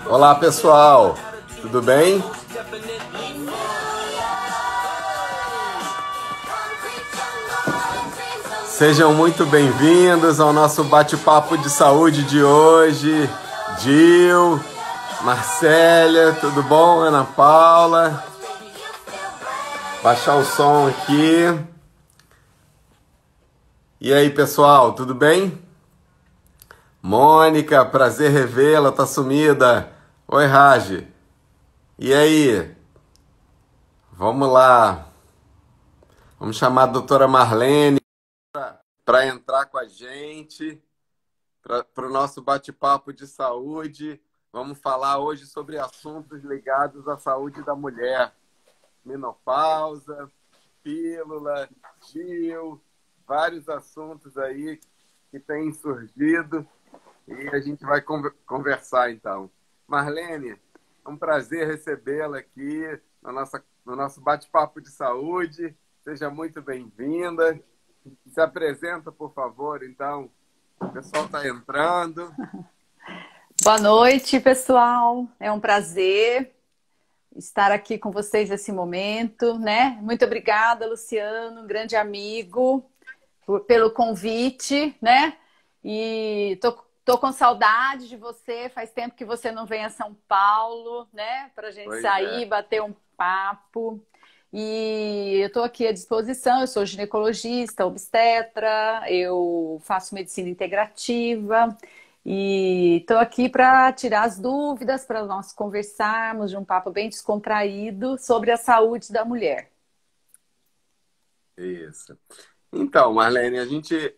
Olá, pessoal, tudo bem? Sejam muito bem-vindos ao nosso bate-papo de saúde de hoje. Gil, Marcélia, tudo bom? Ana Paula. Baixar o som aqui. E aí, pessoal, tudo bem? Mônica, prazer revê-la, tá sumida. Oi, Raj. E aí? Vamos lá. Vamos chamar a doutora Marlene para entrar com a gente para o nosso bate-papo de saúde. Vamos falar hoje sobre assuntos ligados à saúde da mulher. Menopausa, pílula, DIU, vários assuntos aí que têm surgido e a gente vai conversar então. Marlene, é um prazer recebê-la aqui no nosso bate-papo de saúde. Seja muito bem-vinda. Se apresenta, por favor, então. O pessoal está entrando. Boa noite, pessoal. É um prazer estar aqui com vocês nesse momento, né? Muito obrigada, Luciano, um grande amigo, pelo convite, né? E tô com saudade de você. Faz tempo que você não vem a São Paulo, né? Para a gente sair, bater um papo. E eu estou aqui à disposição. Eu sou ginecologista, obstetra, eu faço medicina integrativa. E estou aqui para tirar as dúvidas, para nós conversarmos de um papo bem descontraído sobre a saúde da mulher. Isso. Então, Marlene, a gente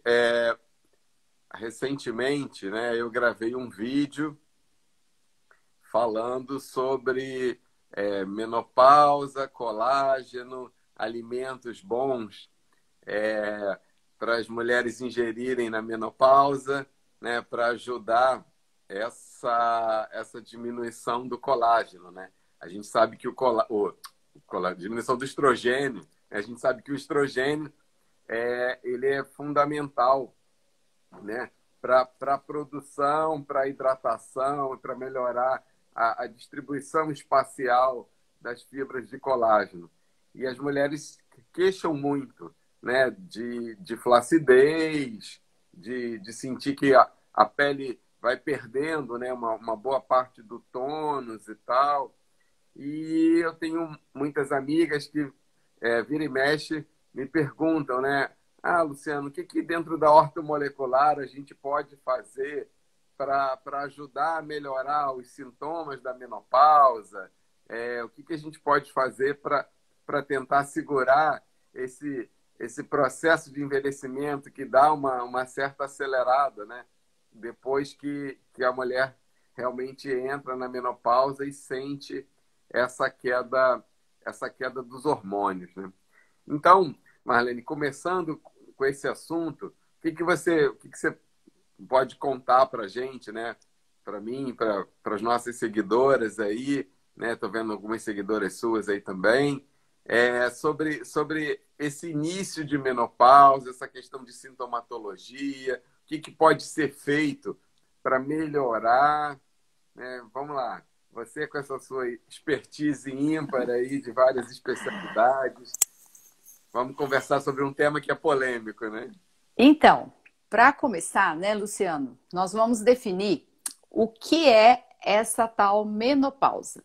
recentemente, né, eu gravei um vídeo falando sobre menopausa, colágeno, alimentos bons para as mulheres ingerirem na menopausa, né, para ajudar essa diminuição do colágeno, né? A gente sabe que diminuição do estrogênio, né? A gente sabe que o estrogênio ele é fundamental, né, para a produção, para a hidratação, para melhorar a distribuição espacial das fibras de colágeno. E as mulheres queixam muito, né, de flacidez, de sentir que a pele vai perdendo, né, uma boa parte do tônus e tal. E eu tenho muitas amigas que vira e mexe me perguntam, né? Ah, Luciano, o que dentro da ortomolecular a gente pode fazer para ajudar a melhorar os sintomas da menopausa? O que a gente pode fazer para tentar segurar esse processo de envelhecimento que dá uma certa acelerada, né? Depois que a mulher realmente entra na menopausa e sente essa queda dos hormônios, né? Então, Marlene, começando com esse assunto, o que você pode contar para a gente, né? Para mim, para as nossas seguidoras aí, né? Estou vendo algumas seguidoras suas aí também, sobre esse início de menopausa, essa questão de sintomatologia, o que pode ser feito para melhorar, né? Vamos lá, você com essa sua expertise ímpar aí de várias especialidades, vamos conversar sobre um tema que é polêmico, né? Então, para começar, né, Luciano, nós vamos definir o que é essa tal menopausa.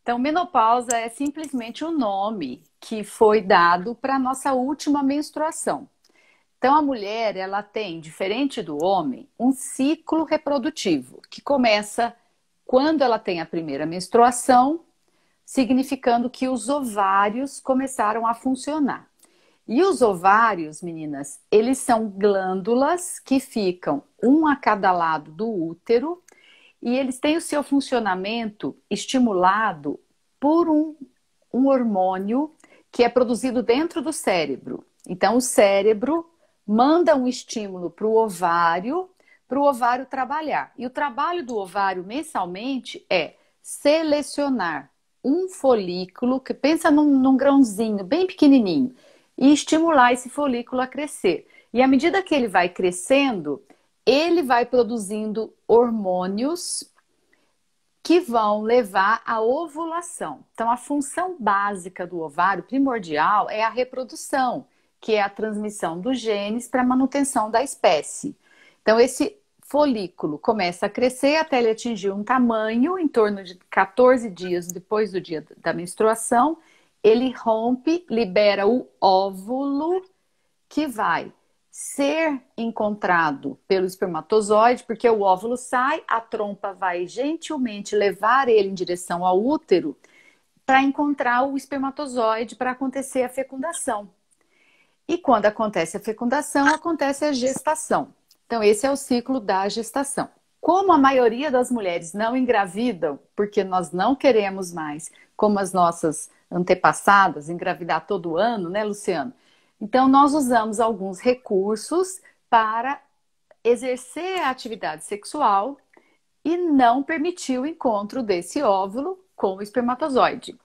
Então, menopausa é simplesmente o nome que foi dado para a nossa última menstruação. Então, a mulher, ela tem, diferente do homem, um ciclo reprodutivo, que começa quando ela tem a primeira menstruação, significando que os ovários começaram a funcionar. E os ovários, meninas, eles são glândulas que ficam um a cada lado do útero e eles têm o seu funcionamento estimulado por um hormônio que é produzido dentro do cérebro. Então, o cérebro manda um estímulo para o ovário trabalhar. E o trabalho do ovário mensalmente é selecionar um folículo, que pensa num grãozinho bem pequenininho, e estimular esse folículo a crescer. E à medida que ele vai crescendo, ele vai produzindo hormônios que vão levar à ovulação. Então, a função básica do ovário, primordial, é a reprodução, que é a transmissão dos genes para a manutenção da espécie. Então, esse folículo começa a crescer até ele atingir um tamanho, em torno de 14 dias depois do dia da menstruação, ele rompe, libera o óvulo, que vai ser encontrado pelo espermatozoide, porque o óvulo sai, a trompa vai gentilmente levar ele em direção ao útero para encontrar o espermatozoide para acontecer a fecundação. E quando acontece a fecundação, acontece a gestação. Então, esse é o ciclo da gestação. Como a maioria das mulheres não engravidam, porque nós não queremos mais, como as nossas antepassadas, engravidar todo ano, né, Luciano? Então, nós usamos alguns recursos para exercer a atividade sexual e não permitir o encontro desse óvulo com o espermatozoide.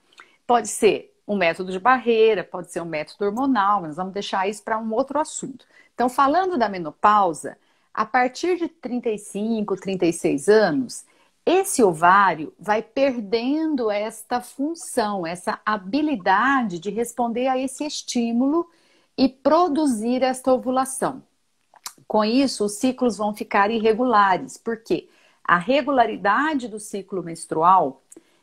Pode ser um método de barreira, pode ser um método hormonal, mas vamos deixar isso para um outro assunto. Então, falando da menopausa, a partir de 35, 36 anos, esse ovário vai perdendo esta função, essa habilidade de responder a esse estímulo e produzir esta ovulação. Com isso, os ciclos vão ficar irregulares, porque a regularidade do ciclo menstrual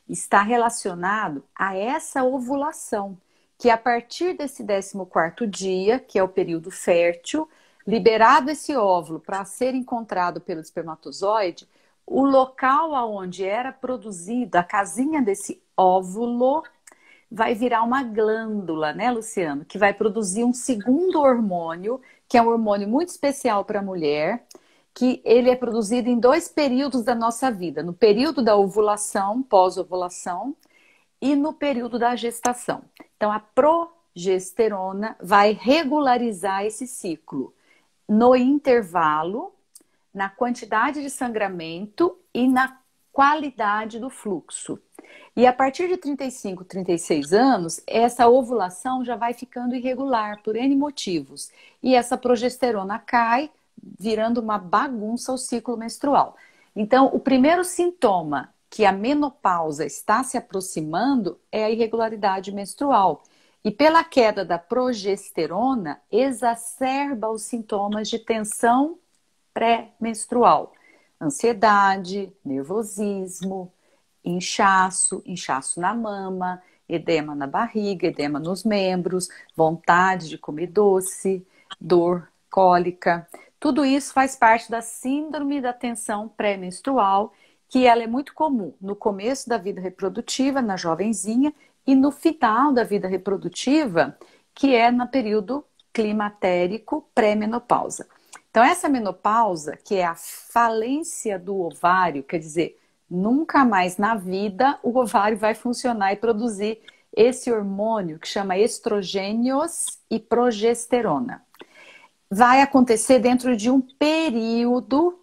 está relacionado a essa ovulação, que a partir desse 14º dia, que é o período fértil, liberado esse óvulo para ser encontrado pelo espermatozoide, o local onde era produzida a casinha desse óvulo vai virar uma glândula, né, Luciano? Que vai produzir um segundo hormônio, que é um hormônio muito especial para a mulher, que ele é produzido em 2 períodos da nossa vida. No período da ovulação, pós-ovulação, e no período da gestação. Então, a progesterona vai regularizar esse ciclo no intervalo, na quantidade de sangramento e na qualidade do fluxo. E a partir de 35, 36 anos, essa ovulação já vai ficando irregular por N motivos. E essa progesterona cai, virando uma bagunça o ciclo menstrual. Então, o primeiro sintoma que a menopausa está se aproximando é a irregularidade menstrual. E pela queda da progesterona, exacerba os sintomas de tensão pré-menstrual. Ansiedade, nervosismo, inchaço na mama, edema na barriga, edema nos membros, vontade de comer doce, dor, cólica. Tudo isso faz parte da síndrome da tensão pré-menstrual, que ela é muito comum no começo da vida reprodutiva, na jovenzinha, e no final da vida reprodutiva, que é no período climatérico pré-menopausa. Então, essa menopausa, que é a falência do ovário, quer dizer, nunca mais na vida o ovário vai funcionar e produzir esse hormônio que chama estrogênios e progesterona. Vai acontecer dentro de um período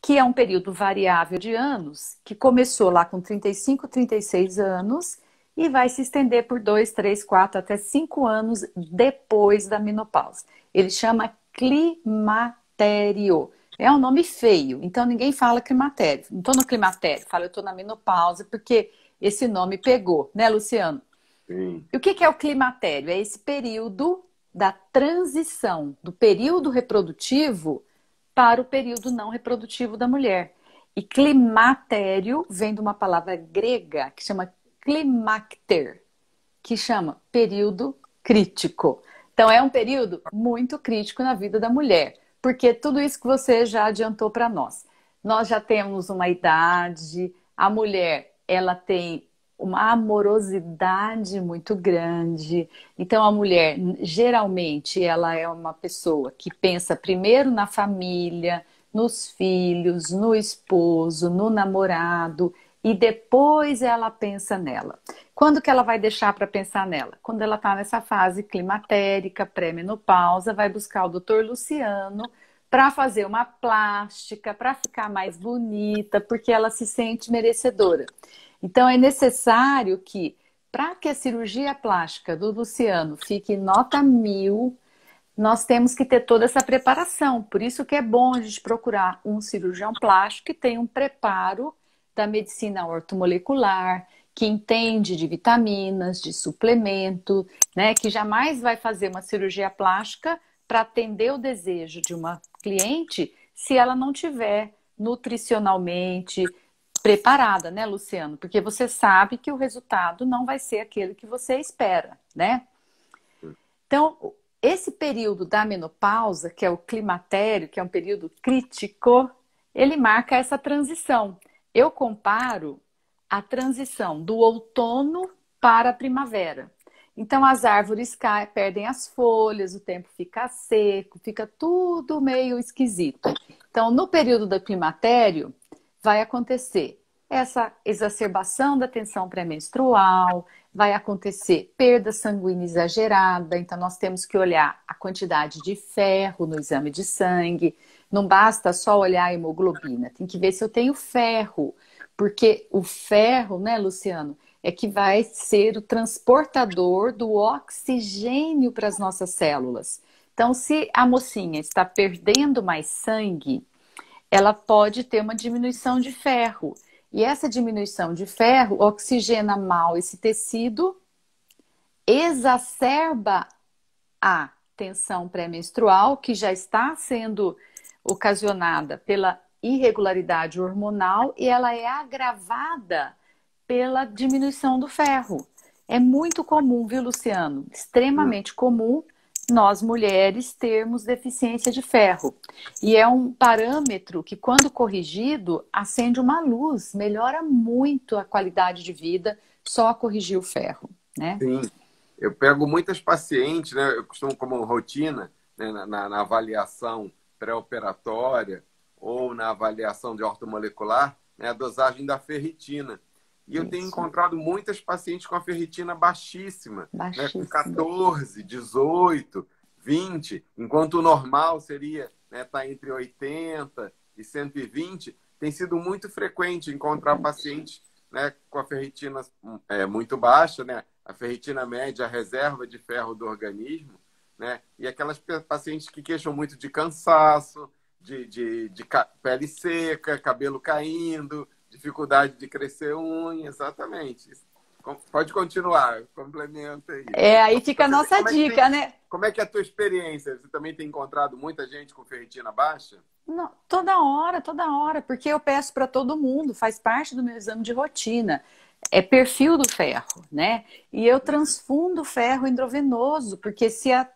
que é um período variável de anos, que começou lá com 35, 36 anos e vai se estender por 2, 3, 4, até 5 anos depois da menopausa. Ele chama climatério. É um nome feio, então ninguém fala climatério. Não estou no climatério, falo eu estou na menopausa, porque esse nome pegou, né, Luciano? Sim. E o que é o climatério? É esse período da transição do período reprodutivo para o período não reprodutivo da mulher. E climatério vem de uma palavra grega que chama climacter, que chama período crítico. Então é um período muito crítico na vida da mulher, porque tudo isso que você já adiantou para nós. Nós já temos uma idade, a mulher ela tem uma amorosidade muito grande. Então a mulher, geralmente, ela é uma pessoa que pensa primeiro na família, nos filhos, no esposo, no namorado, e depois ela pensa nela. Quando que ela vai deixar para pensar nela? Quando ela está nessa fase climatérica, pré-menopausa, vai buscar o doutor Luciano para fazer uma plástica, para ficar mais bonita, porque ela se sente merecedora. Então é necessário que, para que a cirurgia plástica do Luciano fique nota 1000, nós temos que ter toda essa preparação. Por isso que é bom a gente procurar um cirurgião plástico que tenha um preparo da medicina ortomolecular, que entende de vitaminas, de suplemento, né? Que jamais vai fazer uma cirurgia plástica para atender o desejo de uma cliente se ela não tiver nutricionalmente preparada, né, Luciano? Porque você sabe que o resultado não vai ser aquele que você espera, né? Então, esse período da menopausa, que é o climatério, que é um período crítico, ele marca essa transição. Eu comparo a transição do outono para a primavera. Então, as árvores caem, perdem as folhas, o tempo fica seco, fica tudo meio esquisito. Então, no período do climatério, vai acontecer essa exacerbação da tensão pré-menstrual, vai acontecer perda sanguínea exagerada, então nós temos que olhar a quantidade de ferro no exame de sangue, não basta só olhar a hemoglobina, tem que ver se eu tenho ferro, porque o ferro, né, Luciano, é que vai ser o transportador do oxigênio para as nossas células. Então, se a mocinha está perdendo mais sangue, ela pode ter uma diminuição de ferro. E essa diminuição de ferro oxigena mal esse tecido, exacerba a tensão pré-menstrual, que já está sendo ocasionada pela irregularidade hormonal, e ela é agravada pela diminuição do ferro. É muito comum, viu, Luciano? Extremamente comum nós mulheres termos deficiência de ferro. E é um parâmetro que, quando corrigido, acende uma luz, melhora muito a qualidade de vida, só corrigir o ferro, né? Sim, eu pego muitas pacientes, né? Eu costumo, como rotina, né, na avaliação pré-operatória ou na avaliação de ortomolecular, né, a dosagem da ferritina. E eu tenho encontrado muitas pacientes com a ferritina baixíssima, né, com 14, 18, 20, enquanto o normal seria, né, tá entre 80 e 120. Tem sido muito frequente encontrar pacientes, né, com a ferritina muito baixa, né, a ferritina média, a reserva de ferro do organismo, né, e aquelas pacientes que queixam muito de cansaço, de pele seca, cabelo caindo, dificuldade de crescer unha, exatamente. Pode continuar, complementa aí. Aí fica a nossa dica, né? Como é que é a tua experiência? Você também tem encontrado muita gente com ferritina baixa? Não, toda hora, porque eu peço para todo mundo, faz parte do meu exame de rotina. É perfil do ferro, né? E eu transfundo ferro endovenoso, porque se a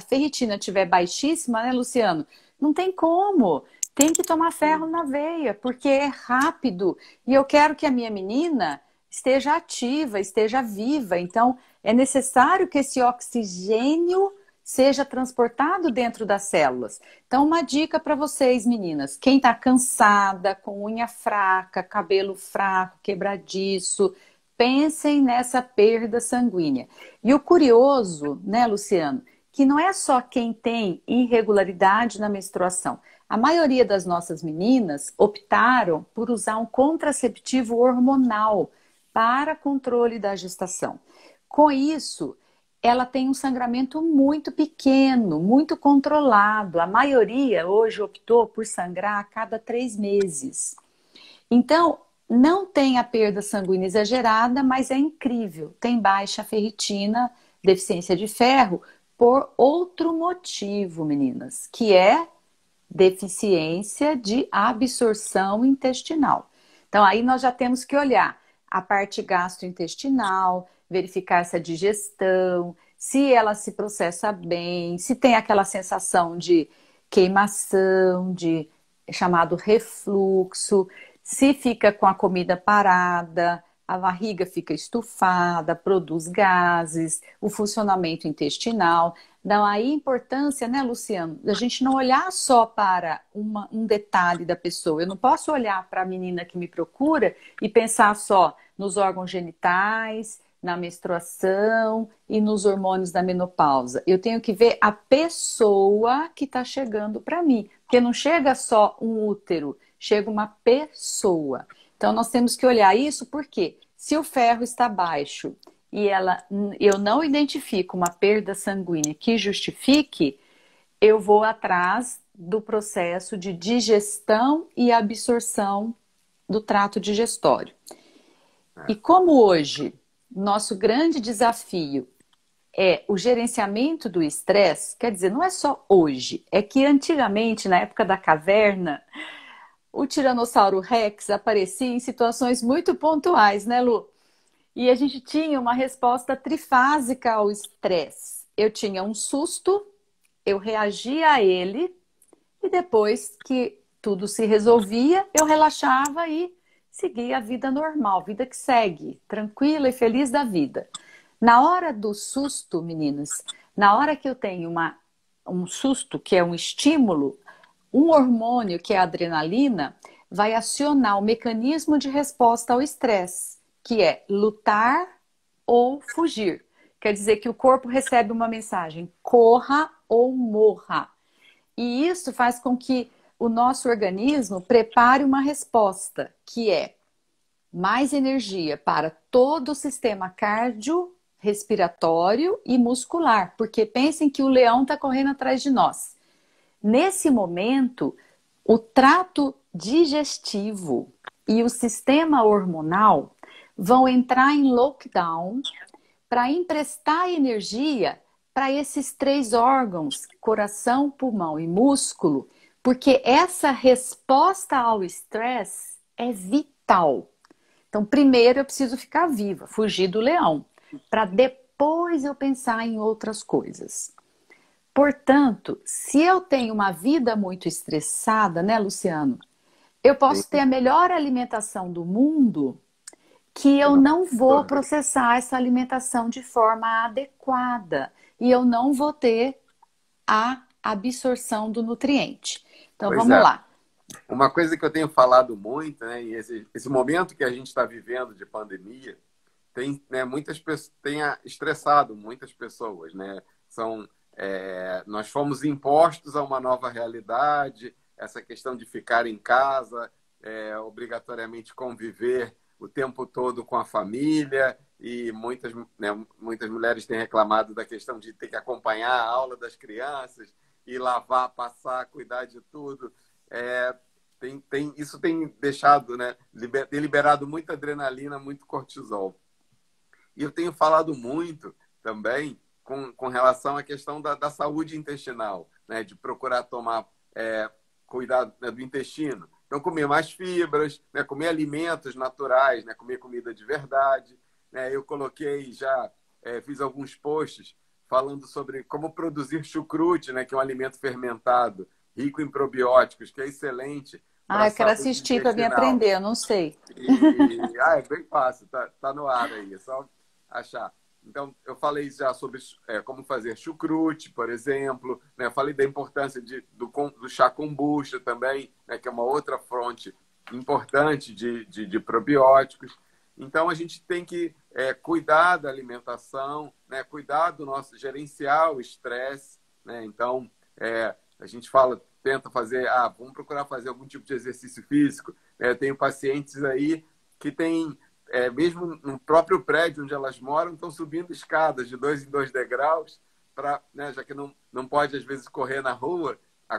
ferritina estiver baixíssima, né, Luciano? Não tem como. Tem que tomar ferro na veia, porque é rápido. E eu quero que a minha menina esteja ativa, esteja viva. Então, é necessário que esse oxigênio seja transportado dentro das células. Então, uma dica para vocês, meninas. Quem está cansada, com unha fraca, cabelo fraco, quebradiço, pensem nessa perda sanguínea. E o curioso, né, Luciano, que não é só quem tem irregularidade na menstruação. A maioria das nossas meninas optaram por usar um contraceptivo hormonal para controle da gestação. Com isso, ela tem um sangramento muito pequeno, muito controlado. A maioria hoje optou por sangrar a cada 3 meses. Então, não tem a perda sanguínea exagerada, mas é incrível. Tem baixa ferritina, deficiência de ferro, por outro motivo, meninas, que é deficiência de absorção intestinal. Então, aí nós já temos que olhar a parte gastrointestinal, verificar essa digestão, se ela se processa bem, se tem aquela sensação de queimação, de chamado refluxo, se fica com a comida parada, a barriga fica estufada, produz gases, o funcionamento intestinal. Então, aí a importância, né, Luciano, da gente não olhar só para um detalhe da pessoa. Eu não posso olhar para a menina que me procura e pensar só nos órgãos genitais, na menstruação e nos hormônios da menopausa. Eu tenho que ver a pessoa que está chegando para mim. Porque não chega só um útero, chega uma pessoa. Então, nós temos que olhar isso porque se o ferro está baixo e eu não identifico uma perda sanguínea que justifique, eu vou atrás do processo de digestão e absorção do trato digestório. E como hoje nosso grande desafio é o gerenciamento do estresse, quer dizer, não é só hoje, é que antigamente, na época da caverna, o Tiranossauro Rex aparecia em situações muito pontuais, né, Lu? E a gente tinha uma resposta trifásica ao estresse. Eu tinha um susto, eu reagia a ele, e depois que tudo se resolvia, eu relaxava e seguia a vida normal, vida que segue, tranquila e feliz da vida. Na hora do susto, meninas, na hora que eu tenho um susto, que é um estímulo, um hormônio, que é a adrenalina, vai acionar o mecanismo de resposta ao estresse, que é lutar ou fugir. Quer dizer que o corpo recebe uma mensagem, corra ou morra. E isso faz com que o nosso organismo prepare uma resposta, que é mais energia para todo o sistema cardiorrespiratório e muscular, porque pensem que o leão está correndo atrás de nós. Nesse momento, o trato digestivo e o sistema hormonal vão entrar em lockdown para emprestar energia para esses 3 órgãos, coração, pulmão e músculo, porque essa resposta ao estresse é vital. Então, primeiro eu preciso ficar viva, fugir do leão, para depois eu pensar em outras coisas. Portanto, se eu tenho uma vida muito estressada, né, Luciano? Eu posso ter a melhor alimentação do mundo, que eu não vou processar essa alimentação de forma adequada e eu não vou ter a absorção do nutriente. Então, vamos lá. Uma coisa que eu tenho falado muito, né, e esse momento que a gente está vivendo de pandemia, tem, né, muitas pessoas, estressado muitas pessoas, né? Nós fomos impostos a uma nova realidade, essa questão de ficar em casa, obrigatoriamente conviver o tempo todo com a família, e muitas mulheres têm reclamado da questão de ter que acompanhar a aula das crianças e lavar, passar, cuidar de tudo. Isso tem deixado, né, tem liberado muita adrenalina, muito cortisol. E eu tenho falado muito também com relação à questão da saúde intestinal, né, de procurar tomar cuidado, né, do intestino. Então, comer mais fibras, né, comer alimentos naturais, né, comer comida de verdade. Né? Eu coloquei fiz alguns posts falando sobre como produzir chucrute, né, que é um alimento fermentado, rico em probióticos, que é excelente. Eu quero assistir para me aprender, eu não sei. É bem fácil, tá no ar aí, é só achar. Então, eu falei já sobre como fazer chucrute, por exemplo. Né? Falei da importância do chá kombucha também, né? Que é uma outra fonte importante de probióticos. Então, a gente tem que cuidar da alimentação, né? Cuidar do nosso, gerenciar o estresse. Né? Então, a gente tenta fazer, vamos procurar fazer algum tipo de exercício físico. Eu tenho pacientes aí que têm... mesmo no próprio prédio onde elas moram, estão subindo escadas de 2 em 2 degraus, né, já que não pode, às vezes, correr na rua.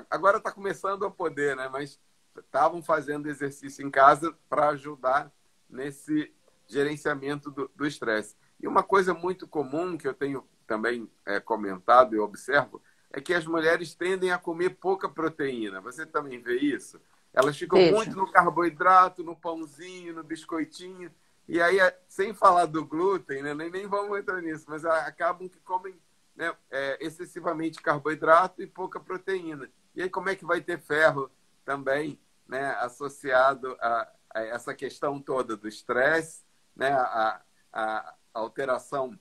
Agora está começando a poder, né, mas estavam fazendo exercício em casa para ajudar nesse gerenciamento do estresse. E uma coisa muito comum que eu tenho também comentado e observo é que as mulheres tendem a comer pouca proteína. Você também vê isso? Elas ficam muito no carboidrato, no pãozinho, no biscoitinho. E aí, sem falar do glúten, né? nem vamos entrar nisso, mas acabam que comem, né, excessivamente carboidrato e pouca proteína. E aí, como é que vai ter ferro também, né, associado a essa questão toda do estresse, né, a alteração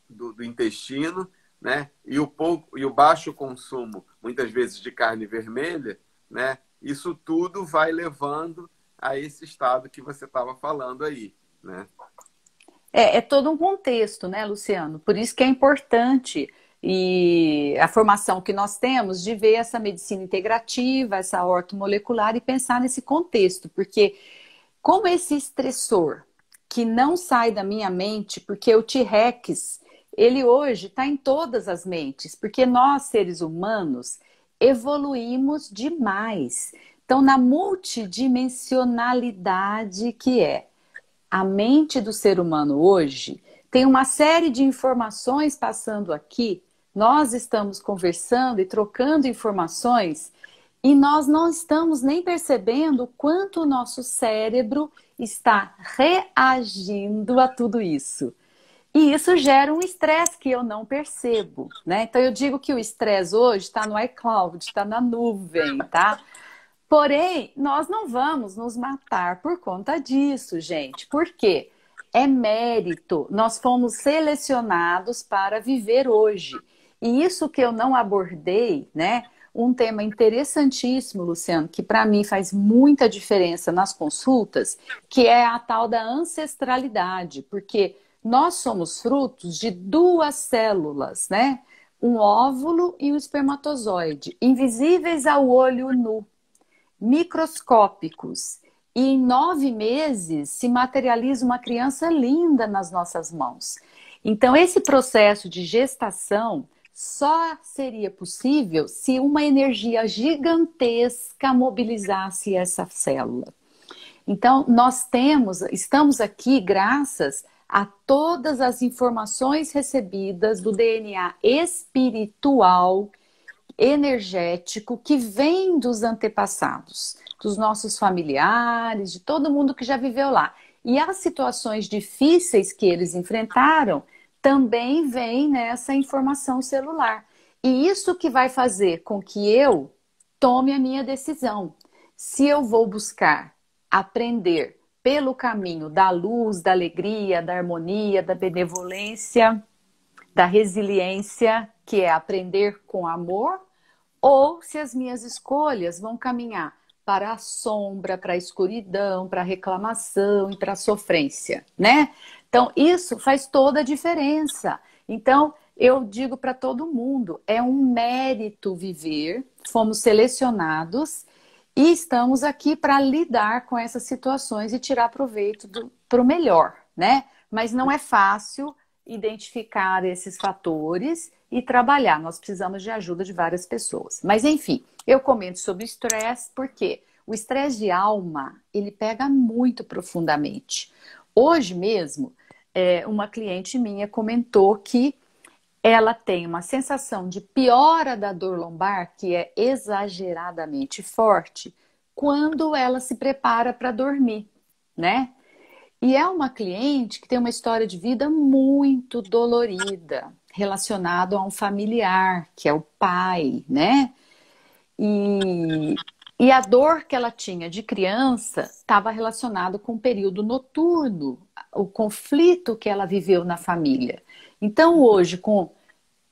do intestino, né, e o baixo consumo, muitas vezes, de carne vermelha, né? Isso tudo vai levando a esse estado que você estava falando aí. Né? É todo um contexto, né, Luciano? Por isso que é importante e a formação que nós temos de ver essa medicina integrativa, essa ortomolecular e pensar nesse contexto, porque como esse estressor que não sai da minha mente, porque o T-Rex, ele hoje está em todas as mentes, porque nós, seres humanos, evoluímos demais. Então, na multidimensionalidade que é a mente do ser humano hoje, tem uma série de informações passando aqui. Nós estamos conversando e trocando informações e nós não estamos nem percebendo o quanto o nosso cérebro está reagindo a tudo isso. E isso gera um estresse que eu não percebo, né? Então eu digo que o estresse hoje está no iCloud, está na nuvem, tá? Porém, nós não vamos nos matar por conta disso, gente. Por quê? É mérito. Nós fomos selecionados para viver hoje. E isso que eu não abordei, né? Um tema interessantíssimo, Luciano, que para mim faz muita diferença nas consultas, que é a tal da ancestralidade, porque nós somos frutos de duas células, né? Um óvulo e um espermatozoide, invisíveis ao olho nu, microscópicos. E em 9 meses se materializa uma criança linda nas nossas mãos. Então, esse processo de gestação só seria possível se uma energia gigantesca mobilizasse essa célula. Então, estamos aqui graças a todas as informações recebidas do DNA espiritual, energético, que vem dos antepassados, dos nossos familiares, de todo mundo que já viveu lá. E as situações difíceis que eles enfrentaram também vem nessa informação celular. E isso que vai fazer com que eu tome a minha decisão. Se eu vou buscar aprender pelo caminho da luz, da alegria, da harmonia, da benevolência, da resiliência, que é aprender com amor, ou se as minhas escolhas vão caminhar para a sombra, para a escuridão, para a reclamação e para a sofrência, né? Então, isso faz toda a diferença. Então, eu digo para todo mundo, é um mérito viver, fomos selecionados e estamos aqui para lidar com essas situações e tirar proveito para o melhor, né? Mas não é fácil identificar esses fatores e trabalhar. Nós precisamos de ajuda de várias pessoas. Mas, enfim, eu comento sobre o estresse porque o estresse de alma, ele pega muito profundamente. Hoje mesmo, uma cliente minha comentou que ela tem uma sensação de piora da dor lombar, que é exageradamente forte, quando ela se prepara para dormir, né? E é uma cliente que tem uma história de vida muito dolorida, relacionado a um familiar, que é o pai, né? E a dor que ela tinha de criança estava relacionado com o período noturno, o conflito que ela viveu na família. Então, hoje, com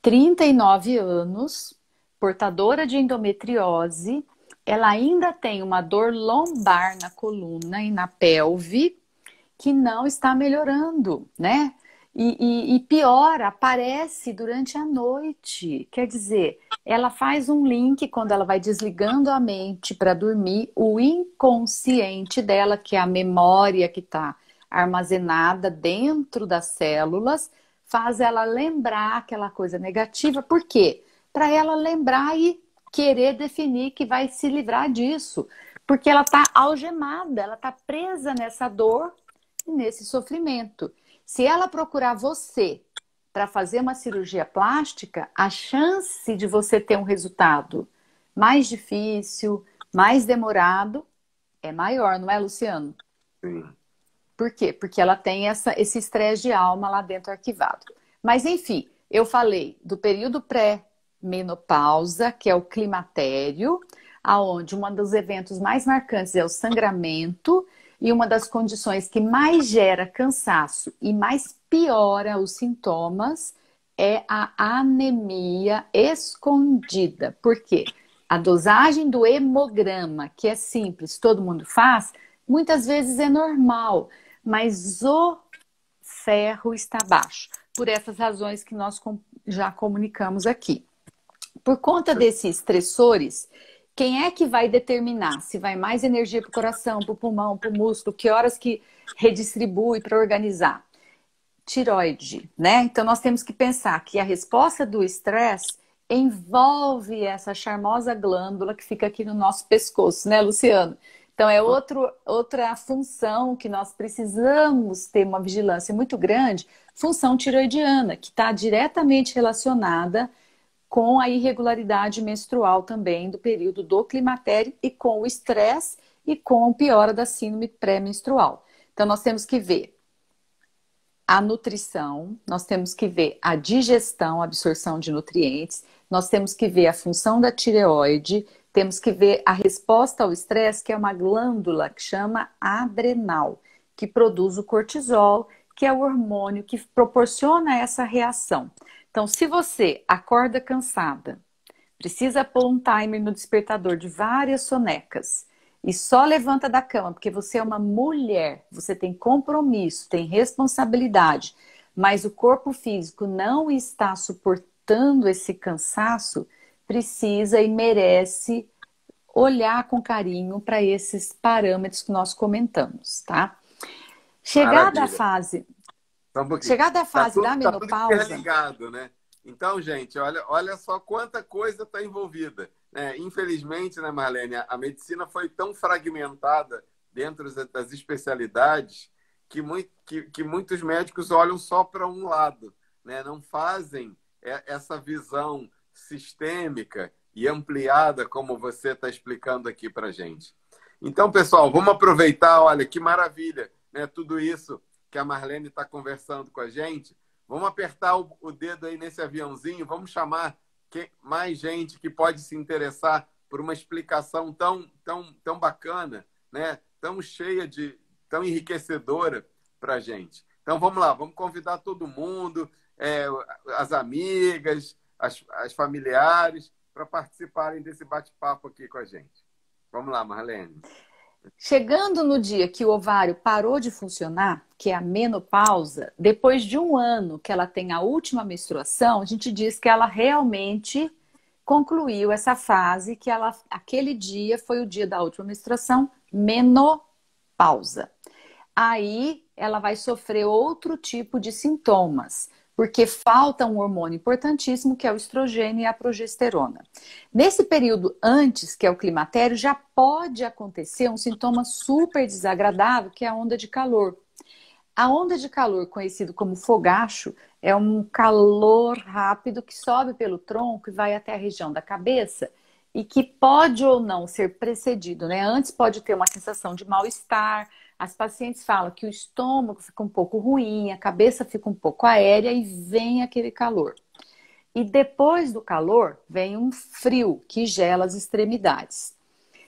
39 anos, portadora de endometriose, ela ainda tem uma dor lombar na coluna e na pelve, que não está melhorando, né? E piora, aparece durante a noite. Quer dizer, ela faz um link quando ela vai desligando a mente para dormir, o inconsciente dela, que é a memória que está armazenada dentro das células, faz ela lembrar aquela coisa negativa. Por quê? Para ela lembrar e querer definir que vai se livrar disso. Porque ela está algemada, ela está presa nessa dor, nesse sofrimento. Se ela procurar você para fazer uma cirurgia plástica, a chance de você ter um resultado mais difícil, mais demorado, é maior, não é, Luciano? Sim. Por quê? Porque ela tem esse estresse de alma lá dentro arquivado. Mas, enfim, eu falei do período pré-menopausa, que é o climatério, aonde um dos eventos mais marcantes é o sangramento, e uma das condições que mais gera cansaço e mais piora os sintomas é a anemia escondida. Por quê? A dosagem do hemograma, que é simples, todo mundo faz, muitas vezes é normal, mas o ferro está baixo, por essas razões que nós já comunicamos aqui. Por conta desses estressores, quem é que vai determinar se vai mais energia para o coração, para o pulmão, para o músculo, que horas que redistribui para organizar? Tireoide, né? Então nós temos que pensar que a resposta do estresse envolve essa charmosa glândula que fica aqui no nosso pescoço, né, Luciano? Então, é outra função que nós precisamos ter uma vigilância muito grande, função tiroidiana, que está diretamente relacionada com a irregularidade menstrual também do período do climatério e com o estresse e com a piora da síndrome pré-menstrual. Então, nós temos que ver a nutrição, nós temos que ver a digestão, a absorção de nutrientes, nós temos que ver a função da tireoide, temos que ver a resposta ao estresse, que é uma glândula que chama adrenal, que produz o cortisol, que é o hormônio que proporciona essa reação. Então, se você acorda cansada, precisa pôr um timer no despertador de várias sonecas e só levanta da cama porque você é uma mulher, você tem compromisso, tem responsabilidade, mas o corpo físico não está suportando esse cansaço, precisa e merece olhar com carinho para esses parâmetros que nós comentamos, tá? Chegada a Maravilha. fase, Só um pouquinho. chegada a fase da Tá tudo menopausa, interligado, né? Então, gente, olha só quanta coisa está envolvida, né? Infelizmente, né, Marlene, a medicina foi tão fragmentada dentro das especialidades que muitos médicos olham só para um lado, né? Não fazem essa visão sistêmica e ampliada como você está explicando aqui para gente. Então, pessoal, vamos aproveitar, olha, que maravilha, né? Tudo isso que a Marlene está conversando com a gente. Vamos apertar o dedo aí nesse aviãozinho, vamos chamar mais gente que pode se interessar por uma explicação tão bacana, né? Tão cheia tão enriquecedora para a gente. Então vamos lá, vamos convidar todo mundo, as amigas, as familiares, para participarem desse bate-papo aqui com a gente. Vamos lá, Marlene. chegando no dia que o ovário parou de funcionar, que é a menopausa, depois de um ano que ela tem a última menstruação, a gente diz que ela realmente concluiu essa fase, que aquele dia foi o dia da última menstruação, menopausa. Aí ela vai sofrer outro tipo de sintomas, porque falta um hormônio importantíssimo, que é o estrogênio e a progesterona. Nesse período antes, que é o climatério, já pode acontecer um sintoma super desagradável, que é a onda de calor. A onda de calor, conhecido como fogacho, é um calor rápido que sobe pelo tronco e vai até a região da cabeça e que pode ou não ser precedido, né? Antes pode ter uma sensação de mal-estar. As pacientes falam que o estômago fica um pouco ruim, a cabeça fica um pouco aérea e vem aquele calor. E depois do calor vem um frio que gela as extremidades.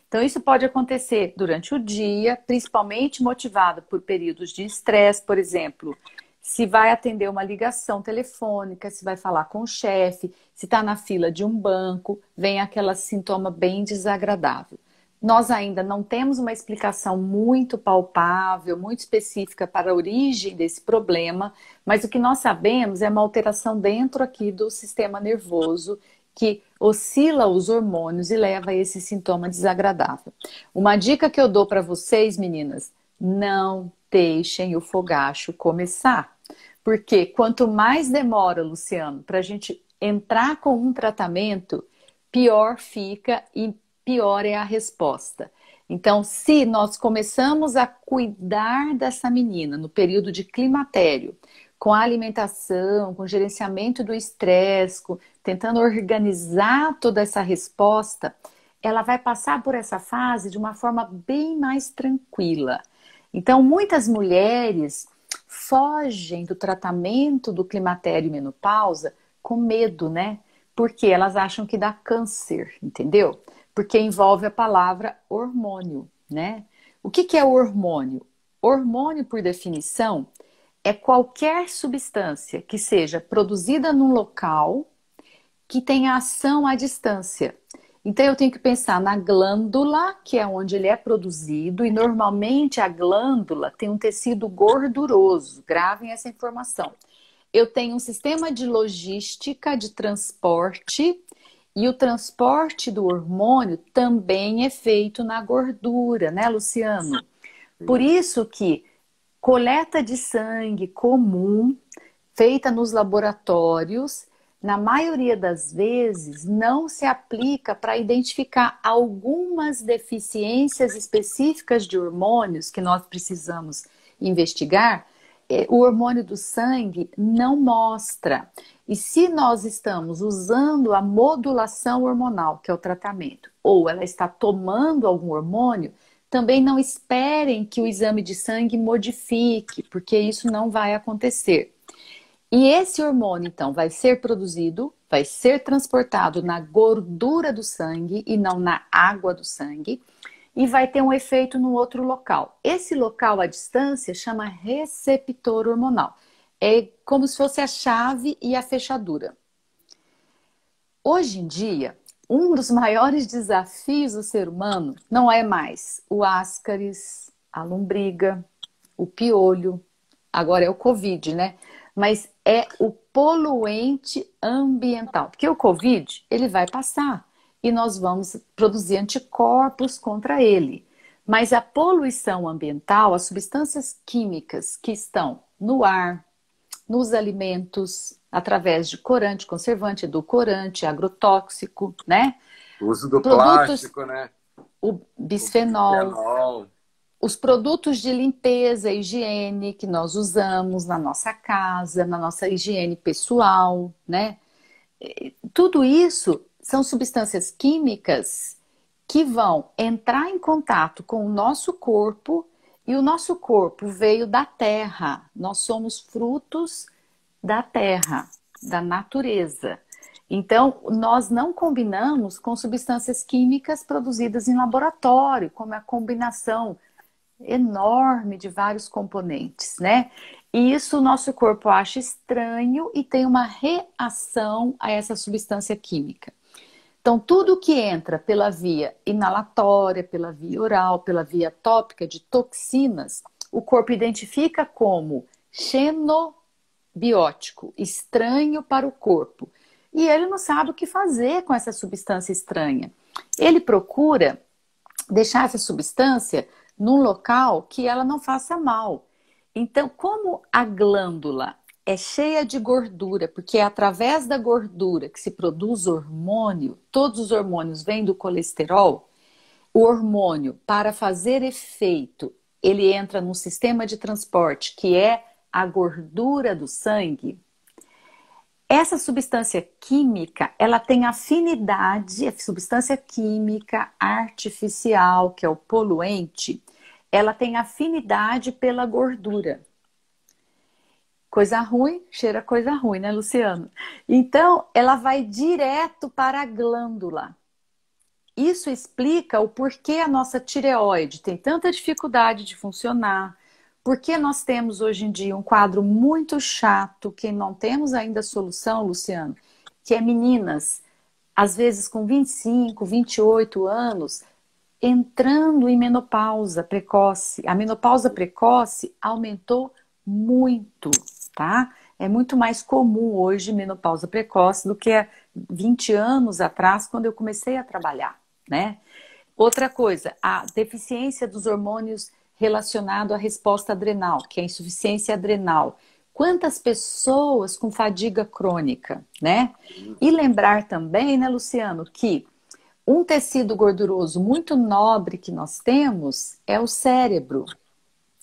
Então isso pode acontecer durante o dia, principalmente motivado por períodos de estresse, por exemplo, se vai atender uma ligação telefônica, se vai falar com o chefe, se está na fila de um banco, vem aquele sintoma bem desagradável. Nós ainda não temos uma explicação muito palpável, muito específica para a origem desse problema, mas o que nós sabemos é uma alteração dentro aqui do sistema nervoso que oscila os hormônios e leva a esse sintoma desagradável. Uma dica que eu dou para vocês, meninas, não deixem o fogacho começar. Porque quanto mais demora, Luciano, para a gente entrar com um tratamento, pior fica e pior é a resposta. Então, se nós começamos a cuidar dessa menina no período de climatério, com a alimentação, com o gerenciamento do estresse, tentando organizar toda essa resposta, ela vai passar por essa fase de uma forma bem mais tranquila. Então, muitas mulheres fogem do tratamento do climatério e menopausa com medo, né? Porque elas acham que dá câncer, entendeu? Porque envolve a palavra hormônio, né? O que é o hormônio? Hormônio, por definição, é qualquer substância que seja produzida num local que tenha ação à distância. Então eu tenho que pensar na glândula, que é onde ele é produzido, e normalmente a glândula tem um tecido gorduroso. Gravem essa informação. Eu tenho um sistema de logística, de transporte, e o transporte do hormônio também é feito na gordura, né, Luciano? Por isso que coleta de sangue comum, feita nos laboratórios, na maioria das vezes, não se aplica para identificar algumas deficiências específicas de hormônios que nós precisamos investigar. O hormônio do sangue não mostra. E se nós estamos usando a modulação hormonal, que é o tratamento, ou ela está tomando algum hormônio, também não esperem que o exame de sangue modifique, porque isso não vai acontecer. E esse hormônio, então, vai ser produzido, vai ser transportado na gordura do sangue e não na água do sangue, e vai ter um efeito no outro local. Esse local à distância chama receptor hormonal. É como se fosse a chave e a fechadura. Hoje em dia, um dos maiores desafios do ser humano não é mais o ascaris, a lombriga, o piolho, agora é o Covid, né? Mas é o poluente ambiental. Porque o Covid, ele vai passar e nós vamos produzir anticorpos contra ele. Mas a poluição ambiental, as substâncias químicas que estão no ar, nos alimentos, através de corante, conservante, edulcorante, agrotóxico, né? O uso do Produtos, plástico, né? o O bisfenol, bisfenol. os produtos de limpeza e higiene que nós usamos na nossa casa, na nossa higiene pessoal, né? Tudo isso são substâncias químicas que vão entrar em contato com o nosso corpo e o nosso corpo veio da terra. Nós somos frutos da terra, da natureza. Então, nós não combinamos com substâncias químicas produzidas em laboratório, como a combinação enorme de vários componentes, né? E isso o nosso corpo acha estranho e tem uma reação a essa substância química. Então, tudo que entra pela via inalatória, pela via oral, pela via tópica de toxinas, o corpo identifica como xenobiótico, estranho para o corpo. E ele não sabe o que fazer com essa substância estranha. Ele procura deixar essa substância num local que ela não faça mal. Então, como a glândula é cheia de gordura, porque é através da gordura que se produz hormônio, todos os hormônios vêm do colesterol, o hormônio, para fazer efeito, ele entra num sistema de transporte que é a gordura do sangue. Essa substância química, ela tem afinidade, a substância química artificial, que é o poluente, ela tem afinidade pela gordura. Coisa ruim, cheira coisa ruim, né, Luciano? Então, ela vai direto para a glândula. Isso explica o porquê a nossa tireoide tem tanta dificuldade de funcionar, porque nós temos hoje em dia um quadro muito chato, que não temos ainda solução, Luciano, que é meninas, às vezes com 25, 28 anos, entrando em menopausa precoce. A menopausa precoce aumentou muito, tá? É muito mais comum hoje menopausa precoce do que há 20 anos atrás, quando eu comecei a trabalhar, né? Outra coisa, a deficiência dos hormônios relacionado à resposta adrenal, que é a insuficiência adrenal. Quantas pessoas com fadiga crônica, né? E lembrar também, né, Luciano, que um tecido gorduroso muito nobre que nós temos é o cérebro,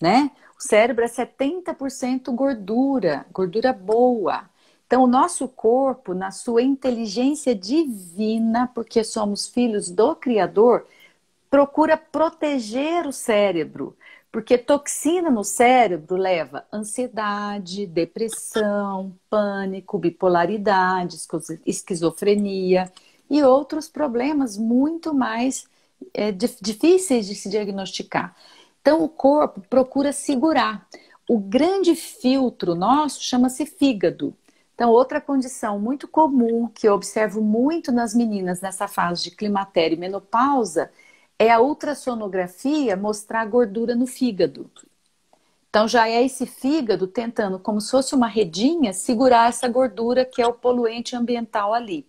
né? O cérebro é 70% gordura, gordura boa. Então, o nosso corpo, na sua inteligência divina, porque somos filhos do Criador, procura proteger o cérebro, porque toxina no cérebro leva ansiedade, depressão, pânico, bipolaridade, esquizofrenia e outros problemas muito mais difíceis de se diagnosticar. Então, o corpo procura segurar. O grande filtro nosso chama-se fígado. Então, outra condição muito comum que eu observo muito nas meninas nessa fase de climatério e menopausa é a ultrassonografia mostrar gordura no fígado. Então, já é esse fígado tentando, como se fosse uma redinha, segurar essa gordura que é o poluente ambiental ali.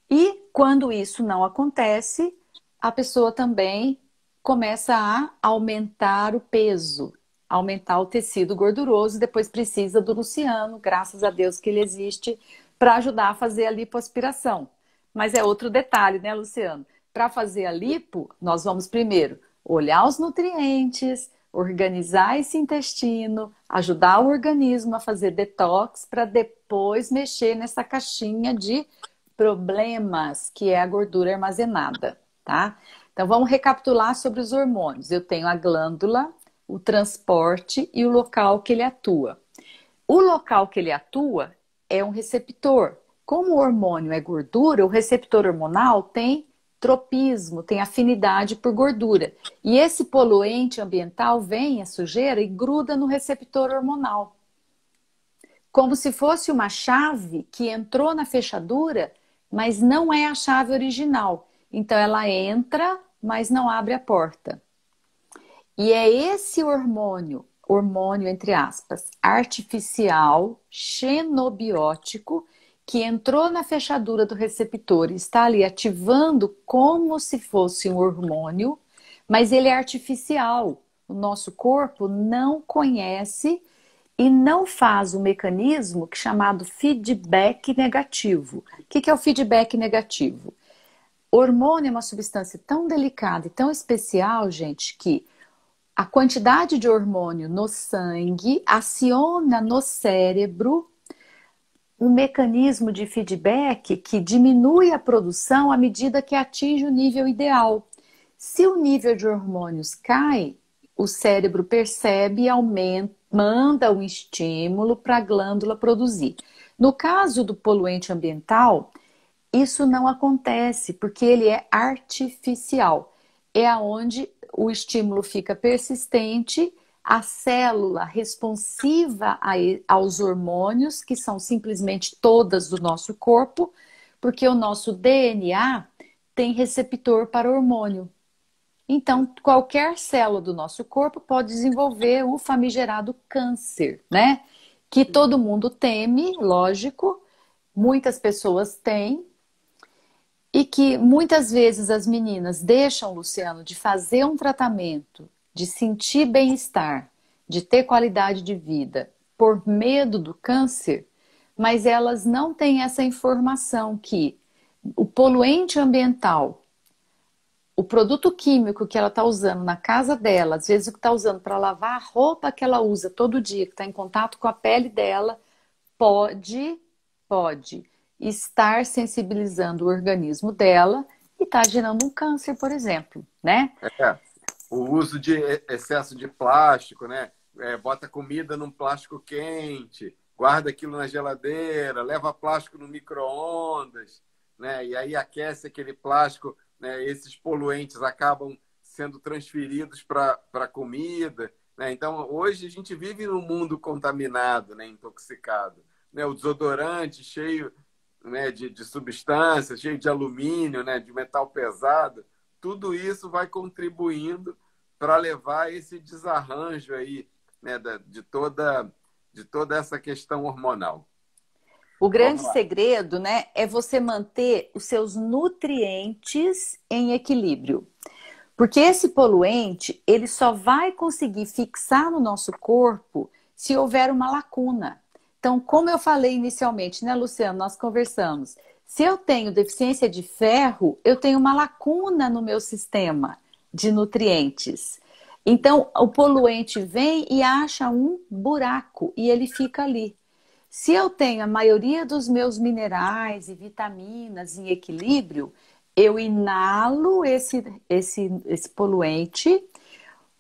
E quando isso não acontece, a pessoa também começa a aumentar o peso, aumentar o tecido gorduroso, e depois precisa do Luciano, graças a Deus que ele existe, para ajudar a fazer a lipoaspiração. Mas é outro detalhe, né, Luciano? Para fazer a lipo, nós vamos primeiro olhar os nutrientes, organizar esse intestino, ajudar o organismo a fazer detox, para depois mexer nessa caixinha de problemas, que é a gordura armazenada, tá? Então vamos recapitular sobre os hormônios. Eu tenho a glândula, o transporte e o local que ele atua. O local que ele atua é um receptor. Como o hormônio é gordura, o receptor hormonal tem tropismo, tem afinidade por gordura. E esse poluente ambiental vem, a sujeira, e gruda no receptor hormonal. Como se fosse uma chave que entrou na fechadura, mas não é a chave original. Então ela entra, mas não abre a porta. E é esse hormônio entre aspas, artificial, xenobiótico, que entrou na fechadura do receptor e está ali ativando como se fosse um hormônio, mas ele é artificial. O nosso corpo não conhece e não faz o mecanismo que é chamado feedback negativo. O que é o feedback negativo? Hormônio é uma substância tão delicada e tão especial, gente, que a quantidade de hormônio no sangue aciona no cérebro um mecanismo de feedback que diminui a produção à medida que atinge o nível ideal. Se o nível de hormônios cai, o cérebro percebe e aumenta, manda um estímulo para a glândula produzir. No caso do poluente ambiental, isso não acontece, porque ele é artificial. É aonde o estímulo fica persistente, a célula responsiva aos hormônios, que são simplesmente todas do nosso corpo, porque o nosso DNA tem receptor para hormônio. Então, qualquer célula do nosso corpo pode desenvolver o famigerado câncer, né? Que todo mundo teme, lógico, muitas pessoas têm, e que muitas vezes as meninas deixam, Luciano, de fazer um tratamento, de sentir bem-estar, de ter qualidade de vida, por medo do câncer, mas elas não têm essa informação que o poluente ambiental, o produto químico que ela está usando na casa dela, às vezes o que está usando para lavar a roupa que ela usa todo dia, que está em contato com a pele dela, pode estar sensibilizando o organismo dela e está gerando um câncer, por exemplo, né? O uso de excesso de plástico, né? Bota comida num plástico quente, guarda aquilo na geladeira, leva plástico no micro-ondas, né? E aí aquece aquele plástico, né? Esses poluentes acabam sendo transferidos para a comida, né? Então, hoje a gente vive num mundo contaminado, né? Intoxicado, né? O desodorante cheio, né? de substâncias, cheio de alumínio, né? De metal pesado. Tudo isso vai contribuindo para levar esse desarranjo aí, né, de toda essa questão hormonal. O grande segredo, né, é você manter os seus nutrientes em equilíbrio. Porque esse poluente, ele só vai conseguir fixar no nosso corpo se houver uma lacuna. Então, como eu falei inicialmente, né, Luciano, nós conversamos. Se eu tenho deficiência de ferro, eu tenho uma lacuna no meu sistema de nutrientes. Então, o poluente vem e acha um buraco e ele fica ali. Se eu tenho a maioria dos meus minerais e vitaminas em equilíbrio, eu inalo esse poluente.